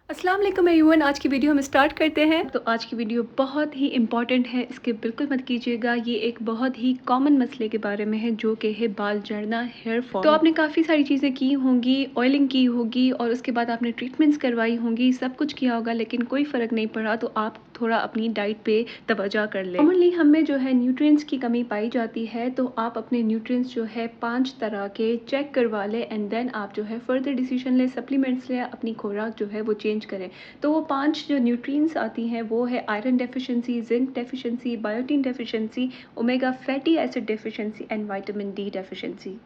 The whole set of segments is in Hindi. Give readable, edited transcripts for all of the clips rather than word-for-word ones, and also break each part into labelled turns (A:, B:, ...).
A: अस्सलाम वालेकुम एवरीवन। आज की वीडियो हम स्टार्ट करते हैं। तो आज की वीडियो बहुत ही इंपॉर्टेंट है, इसके बिल्कुल मत कीजिएगा। ये एक बहुत ही कॉमन मसले के बारे में है जो कि है बाल झड़ना, हेयर फॉल। तो आपने काफ़ी सारी चीज़ें की होंगी, ऑयलिंग की होगी और उसके बाद आपने ट्रीटमेंट्स करवाई होंगी, सब कुछ किया होगा लेकिन कोई फ़र्क नहीं पड़ा। तो आप थोड़ा अपनी डाइट पे तवज्जो कर लें। कॉमनली हमें जो है न्यूट्रिएंट्स की कमी पाई जाती है, तो आप अपने न्यूट्रिएंट्स जो है 5 तरह के चेक करवा लें एंड देन आप जो है फर्दर डिसीजन लें, सप्लीमेंट्स लें, अपनी खुराक जो है वो चेंज करें। तो वो 5 जो न्यूट्रिएंट्स आती हैं वो है iron deficiency, zinc deficiency, biotin deficiency, omega fatty acid deficiency and vitamin D deficiency.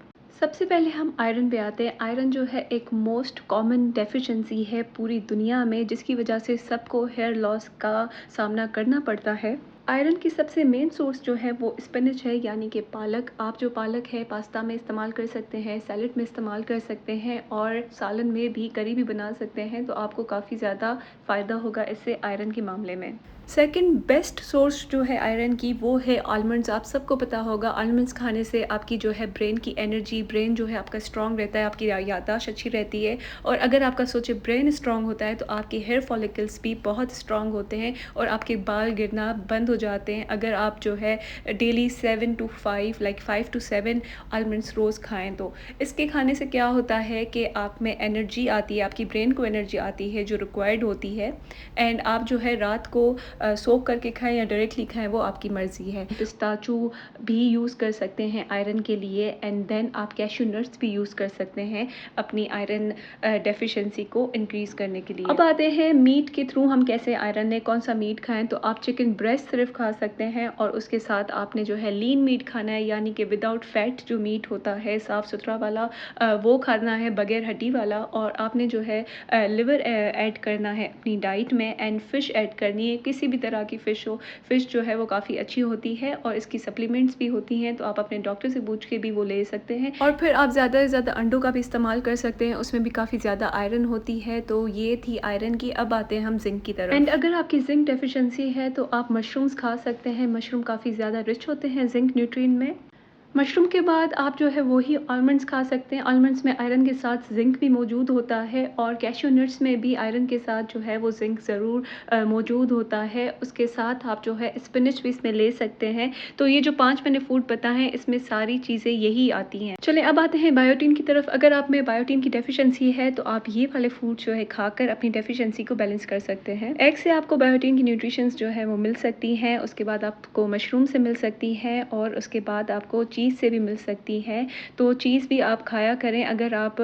A: सबसे पहले हम आयरन पे आते हैं। आयरन जो है एक मोस्ट कॉमन डेफिशिएंसी है पूरी दुनिया में, जिसकी वजह से सबको हेयर लॉस का सामना करना पड़ता है। आयरन की सबसे मेन सोर्स जो है वो स्पिनच है, यानी कि पालक। आप जो पालक है पास्ता में इस्तेमाल कर सकते हैं, सैलेड में इस्तेमाल कर सकते हैं और सालन में भी, करी भी बना सकते हैं। तो आपको काफ़ी ज़्यादा फ़ायदा होगा इससे आयरन के मामले में। सेकंड बेस्ट सोर्स जो है आयरन की वो है आलमंड्स। आप सबको पता होगा आलमंड्स खाने से आपकी जो है ब्रेन की एनर्जी, ब्रेन जो है आपका स्ट्रॉन्ग रहता है, आपकी याददाश्त अच्छी रहती है। और अगर आपका सोचे ब्रेन स्ट्रॉन्ग होता है तो आपके हेयर फॉलिकल्स भी बहुत स्ट्रॉन्ग होते हैं और आपके बाल गिरना बंद हो जाते हैं अगर आप जो है daily 7 to 5 like 5 to 7 almonds रोज़ खाएँ। तो इसके खाने से क्या होता है कि आप में एनर्जी आती है, आपकी ब्रेन को एनर्जी आती है जो रिक्वायर्ड होती है। एंड आप जो है रात को सोक करके खाएं या डायरेक्टली खाएं, वो आपकी मर्ज़ी है। पिस्ताचू भी यूज़ कर सकते हैं आयरन के लिए एंड देन आप कैश्यू नट्स भी यूज़ कर सकते हैं अपनी आयरन डेफिशिएंसी को इंक्रीज़ करने के लिए। अब आते हैं मीट के थ्रू हम कैसे आयरन है, कौन सा मीट खाएं। तो आप चिकन ब्रेस्ट सिर्फ खा सकते हैं और उसके साथ आपने जो है लीन मीट खाना है, यानी कि विदाउट फैट जो मीट होता है, साफ़ सुथरा वाला, वो खाना है बगैर हड्डी वाला। और आपने जो है लिवर ऐड करना है अपनी डाइट में एंड फ़िश ऐड करनी है, किसी भी तरह की फ़िश हो। फ़िश जो है वो काफ़ी अच्छी होती है और इसकी सप्लीमेंट्स भी होती हैं, तो आप अपने डॉक्टर से पूछ के भी वो ले सकते हैं। और फिर आप ज़्यादा से ज़्यादा अंडों का भी इस्तेमाल कर सकते हैं, उसमें भी काफ़ी ज़्यादा आयरन होती है। तो ये थी आयरन की। अब आते हैं हम जिंक की तरफ। एंड अगर आपकी जिंक डेफिशिएंसी है तो आप मशरूम्स खा सकते हैं। मशरूम काफ़ी ज़्यादा रिच होते हैं जिंक न्यूट्रिएंट में। मशरूम के बाद आप जो है वही आलमंड्स खा सकते हैं। आलमंड्स में आयरन के साथ जिंक भी मौजूद होता है और कैश्यू नट्स में भी आयरन के साथ जो है वो जिंक ज़रूर मौजूद होता है। उसके साथ आप जो है स्पिनच भी इसमें ले सकते हैं। तो ये जो 5 मैंने फूड बताए हैं इसमें सारी चीज़ें यही आती हैं। चलें अब आते हैं बायोटिन की तरफ। अगर आप में बायोटिन की डेफिशिएंसी है तो आप ये वाले फूड जो है खाकर अपनी डेफिशिएंसी को बैलेंस कर सकते हैं। एग से आपको बायोटिन की न्यूट्रिशंस जो है वो मिल सकती हैं, उसके बाद आपको मशरूम से मिल सकती है और उसके बाद आपको चीज़ से भी मिल सकती है। तो चीज़ भी आप खाया करें। अगर आप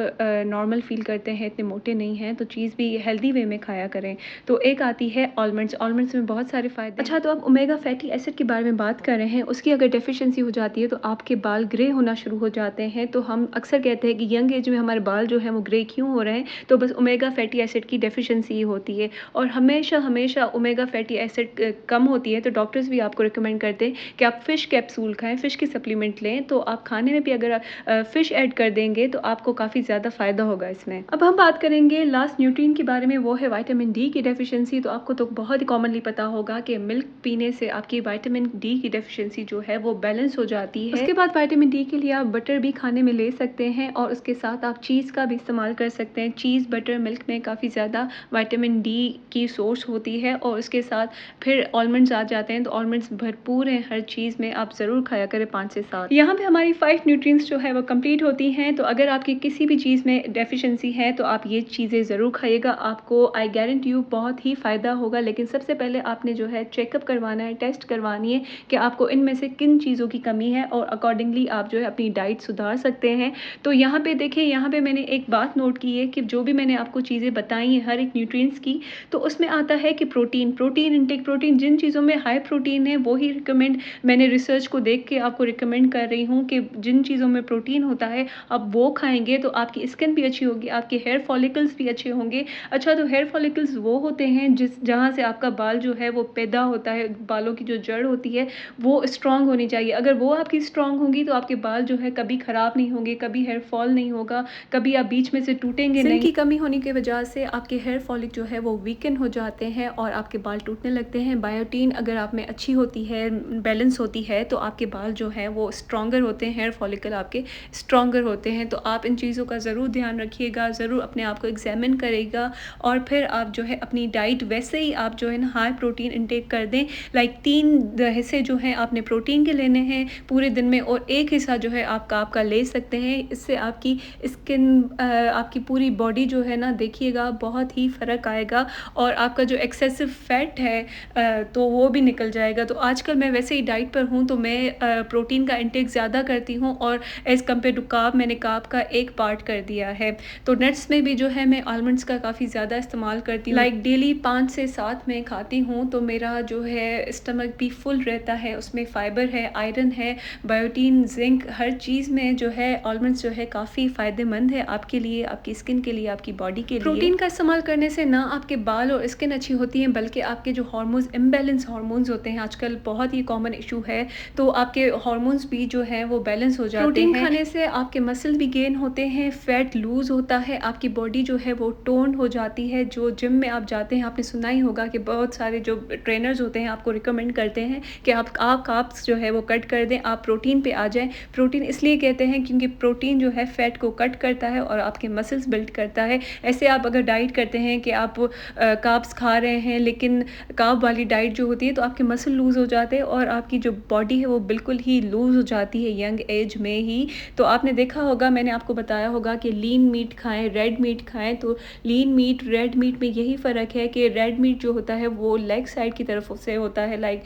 A: नॉर्मल फ़ील करते हैं, इतने मोटे नहीं हैं, तो चीज़ भी हेल्दी वे में खाया करें। तो एक आती है आलमंड्स। आलमंड्स में बहुत सारे फ़ायदे। अच्छा, तो अब ओमेगा फैटी एसिड के बारे में बात कर रहे हैं। उसकी अगर डेफिशिएंसी हो जाती है तो आपके बाल ग्रे होना शुरू हो जाते हैं। तो हम अक्सर कहते हैं कि यंग एज में हमारे बाल जो है वो ग्रे क्यों हो रहे हैं, तो बस ओमेगा फैटी एसिड की डेफिशिएंसी ही होती है। और हमेशा ओमेगा फैटी एसिड कम होती है तो डॉक्टर्स भी आपको रिकमेंड करते हैं कि आप फ़िश कैप्सूल खाएँ, फ़िश की सप्लीमेंट लें। तो आप खाने में भी अगर आप फ़िश ऐड कर देंगे तो आपको काफ़ी ज़्यादा फ़ायदा होगा इसमें। अब हम बात करेंगे लास्ट न्यूट्रिएंट के बारे में, वो है विटामिन डी की डेफिशिएंसी। तो आपको तो बहुत ही कॉमनली पता होगा कि मिल्क पीने से आपकी विटामिन डी की डेफिशिएंसी जो है वो बैलेंस हो जाती है। उसके बाद विटामिन डी के लिए आप बटर भी खाने में ले सकते हैं और उसके साथ आप चीज़ का भी इस्तेमाल कर सकते हैं। चीज़, बटर, मिल्क में काफ़ी ज़्यादा विटामिन डी की सोर्स होती है और उसके साथ फिर आलमंड्स आ जाते हैं। तो आलमंड्स भरपूर हैं हर चीज़ में, आप ज़रूर खाया करें 5 से 7। यहाँ पे हमारी 5 न्यूट्रिएंट्स जो है वो कंप्लीट होती हैं। तो अगर आपकी किसी भी चीज़ में डेफिशिएंसी है तो आप ये चीज़ें ज़रूर खाइएगा, आपको आई गारंटी यू बहुत ही फ़ायदा होगा। लेकिन सबसे पहले आपने जो है चेकअप करवाना है, टेस्ट करवानी है कि आपको इनमें से किन चीज़ों की कमी है और अकॉर्डिंगली आप जो है अपनी डाइट सुधार सकते हैं। तो यहाँ पे देखिए, यहाँ पे मैंने एक बात नोट की है कि जो भी मैंने आपको चीज़ें बताई हैं हर एक न्यूट्रिएंट्स की, तो उसमें आता है कि प्रोटीन इंटेक, प्रोटीन जिन चीज़ों में हाई प्रोटीन है वो ही रिकमेंड, मैंने रिसर्च को देख के आपको रिकमेंड कर रही हूँ कि जिन चीज़ों में प्रोटीन होता है आप वो खाएँगे तो आपकी स्किन भी अच्छी होगी, आपके हेयर फॉलिकल्स भी अच्छे होंगे। अच्छा, तो हेयर फॉलिकल्स वो होते हैं जहाँ से आपका बाल जो है वो पैदा होता है, बालों की जो जड़ होती है वो स्ट्रॉन्ग होनी चाहिए। अगर वो आपकी स्ट्रॉन्ग होंगी तो आपके बाल जो है कभी ख़राब नहीं होंगे, कभी हेयर फॉल नहीं होगा, कभी आप बीच में से टूटेंगे नहीं। जिंक की कमी होने की वजह से आपके हेयर फॉलिक जो है वो वीकन हो जाते हैं और आपके बाल टूटने लगते हैं। बायोटीन अगर आप में अच्छी होती है, बैलेंस होती है, तो आपके बाल जो है वो स्ट्रॉन्ग स्ट्रॉन्गर होते हैं, हेयर फॉलिकल आपके स्ट्रॉन्गर होते हैं। तो आप इन चीज़ों का ज़रूर ध्यान रखिएगा, ज़रूर अपने आप को एग्जामिन करेगा और फिर आप जो है अपनी डाइट वैसे ही आप जो है ना हाई प्रोटीन इंटेक कर दें। लाइक 3 हिस्से जो हैं आपने प्रोटीन के लेने हैं पूरे दिन में और 1 हिस्सा जो है आप कार्ब का ले सकते हैं। इससे आपकी स्किन आपकी पूरी बॉडी जो है ना देखिएगा बहुत ही फ़र्क आएगा और आपका जो एक्सेसिव फैट है तो वो भी निकल जाएगा। तो आजकल मैं वैसे ही डाइट पर हूँ तो मैं प्रोटीन का इंटेक ज़्यादा करती हूँ और एज़ कम्पेयर टू कार्ब मैंने कार्ब का एक पार्ट कर दिया है। तो नट्स में भी जो है मैं आलमंड्स का काफ़ी ज़्यादा इस्तेमाल करती हूँ। लाइक डेली 5 से 7 मैं खाती हूँ तो मेरा जो है स्टमक भी फुल रहता है, उसमें फ़ाइबर है, आयरन है, बायोटीन, जिंक, हर चीज़ में जो है आलमंड्स जो है काफ़ी फ़ायदेमंद है आपके लिए, आपकी स्किन के लिए, आपकी बॉडी के लिए। प्रोटीन का इस्तेमाल करने से ना आपके बाल और स्किन अच्छी होती हैं बल्कि आपके जो हार्मोन्स इम्बैलेंस हार्मोन्स होते हैं आजकल बहुत ही कॉमन इशू है, तो आपके हार्मोन्स भी जो हैं वो बैलेंस हो जाते हैं। प्रोटीन खाने से आपके मसल भी गेन होते हैं, फैट लूज़ होता है, आपकी बॉडी जो है वो टोन्ड हो जाती है। जो जिम में आप जाते हैं आपने सुना ही होगा कि बहुत सारे जो ट्रेनर्स होते हैं आपको रिकमेंड करते हैं कि आप कार्ब्स जो है वो कट कर दें, आप प्रोटीन पे आ जाएं। प्रोटीन इसलिए कहते हैं क्योंकि प्रोटीन जो है फैट को कट करता है और आपके मसल्स बिल्ड करता है। ऐसे आप अगर डाइट करते हैं कि आप कार्ब्स खा रहे हैं लेकिन कार्ब वाली डाइट जो होती है तो आपके मसल लूज़ हो जाते हैं और आपकी जो बॉडी है वो बिल्कुल ही लूज़ हो जाती है यंग एज में ही। तो आपने देखा होगा, मैंने आपको बताया होगा कि लीन मीट खाएं, रेड मीट खाएं। तो लीन मीट, रेड मीट में यही फ़र्क है कि रेड मीट जो होता है वो लेग साइड की तरफ से होता है, लाइक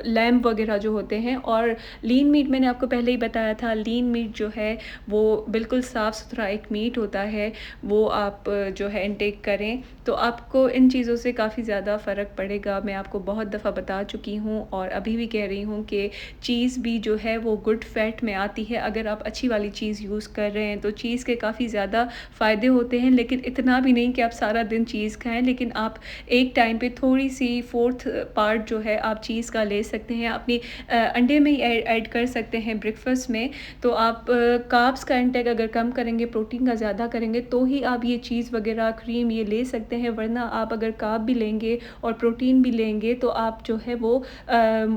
A: लैम्ब वगैरह जो होते हैं, और लीन मीट मैंने आपको पहले ही बताया था, लीन मीट जो है वो बिल्कुल साफ़ सुथरा एक मीट होता है, वो आप जो है इनटेक करें तो आपको इन चीज़ों से काफ़ी ज़्यादा फ़र्क पड़ेगा। मैं आपको बहुत दफ़ा बता चुकी हूँ और अभी भी कह रही हूँ कि चीज़ भी जो है वो गुड फैट में आती है। अगर आप अच्छी वाली चीज़ यूज़ कर रहे हैं तो चीज़ के काफ़ी ज़्यादा फ़ायदे होते हैं, लेकिन इतना भी नहीं कि आप सारा दिन चीज़ खाएं, लेकिन आप एक टाइम पे थोड़ी सी 4th पार्ट जो है आप चीज़ का ले सकते हैं, अपनी अंडे में ही ऐड कर सकते हैं ब्रेकफास्ट में। तो आप कार्ब्स का इंटेक अगर कम करेंगे, प्रोटीन का ज़्यादा करेंगे तो ही आप ये चीज़ वगैरह क्रीम ये ले सकते हैं, वरना आप अगर कार्ब भी लेंगे और प्रोटीन भी लेंगे तो आप जो है वो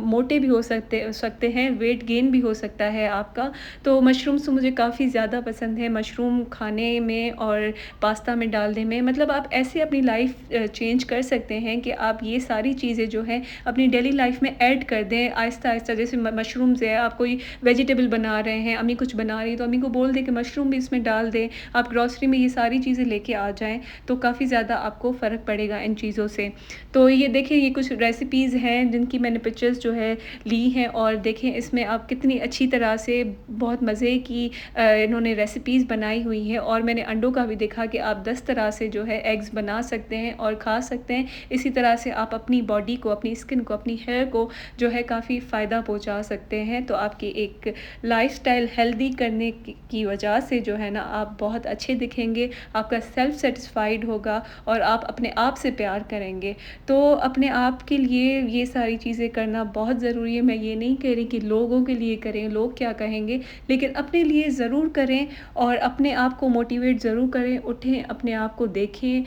A: मोटे भी हो सकते हैं, वेट गेन भी हो सकता है आपका। तो मशरूम्स तो मुझे काफ़ी ज़्यादा पसंद है, मशरूम खाने में और पास्ता में डालने में, मतलब आप ऐसे अपनी लाइफ चेंज कर सकते हैं कि आप ये सारी चीज़ें जो हैं अपनी डेली लाइफ में ऐड कर दें आहिस्ता आहिस्ता। जैसे मशरूम्स है, आप कोई वेजिटेबल बना रहे हैं, अम्मी कुछ बना रही है तो अम्मी को बोल दें कि मशरूम भी इसमें डाल दें, आप ग्रॉसरी में ये सारी चीज़ें लेके आ जाएँ तो काफ़ी ज़्यादा आपको फ़र्क पड़ेगा इन चीज़ों से। तो ये देखिए, ये कुछ रेसिपीज़ हैं जिनकी मैंने पिक्चर्स जो है ली हैं और देखें इसमें आप कितनी अच्छी तरह से बहुत मज़े की इन्होंने रेसिपीज़ बनाई हुई है। और मैंने अंडों का भी देखा कि आप 10 तरह से जो है एग्स बना सकते हैं और खा सकते हैं। इसी तरह से आप अपनी बॉडी को, अपनी स्किन को, अपनी हेयर को जो है काफ़ी फ़ायदा पहुंचा सकते हैं। तो आपकी एक लाइफस्टाइल हेल्दी करने की वजह से जो है ना आप बहुत अच्छे दिखेंगे, आपका सेल्फ सेटिस्फाइड होगा और आप अपने आप से प्यार करेंगे। तो अपने आप के लिए ये सारी चीज़ें करना बहुत ज़रूरी है। मैं ये नहीं कह रही कि लोगों के लिए करें, लोग क्या कहेंगे, लेकिन अपने लिए ज़रूर करें और अपने आप को मोटिवेट ज़रूर करें। उठें, अपने आप को देखें,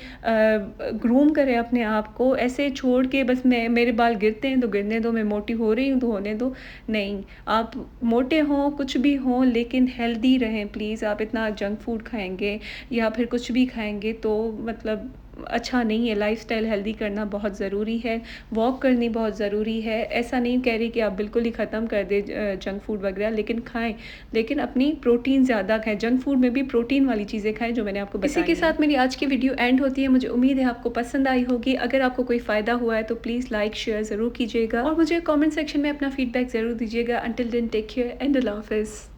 A: ग्रूम करें अपने आप को। ऐसे छोड़ के बस मेरे बाल गिरते हैं तो गिरने दो, मैं मोटी हो रही हूँ तो होने दो, नहीं। आप मोटे हों, कुछ भी हों, लेकिन हेल्दी रहें प्लीज़। आप इतना जंक फूड खाएंगे या फिर कुछ भी खाएंगे तो मतलब अच्छा नहीं है। लाइफस्टाइल हेल्दी करना बहुत ज़रूरी है, वॉक करनी बहुत ज़रूरी है। ऐसा नहीं कह रही कि आप बिल्कुल ही ख़त्म कर दें जंक फूड वगैरह, लेकिन खाएं, लेकिन अपनी प्रोटीन ज़्यादा खाएं। जंक फूड में भी प्रोटीन वाली चीज़ें खाएं जो मैंने आपको बताई। इसी के साथ मेरी आज की वीडियो एंड होती है। मुझे उम्मीद है आपको पसंद आई होगी। अगर आपको कोई फ़ायदा हुआ है तो प्लीज़ लाइक शेयर ज़रूर कीजिएगा और मुझे कॉमेंट सेक्शन में अपना फीडबैक ज़रूर दीजिएगा। Until then take care and Allah हाफ़िज़।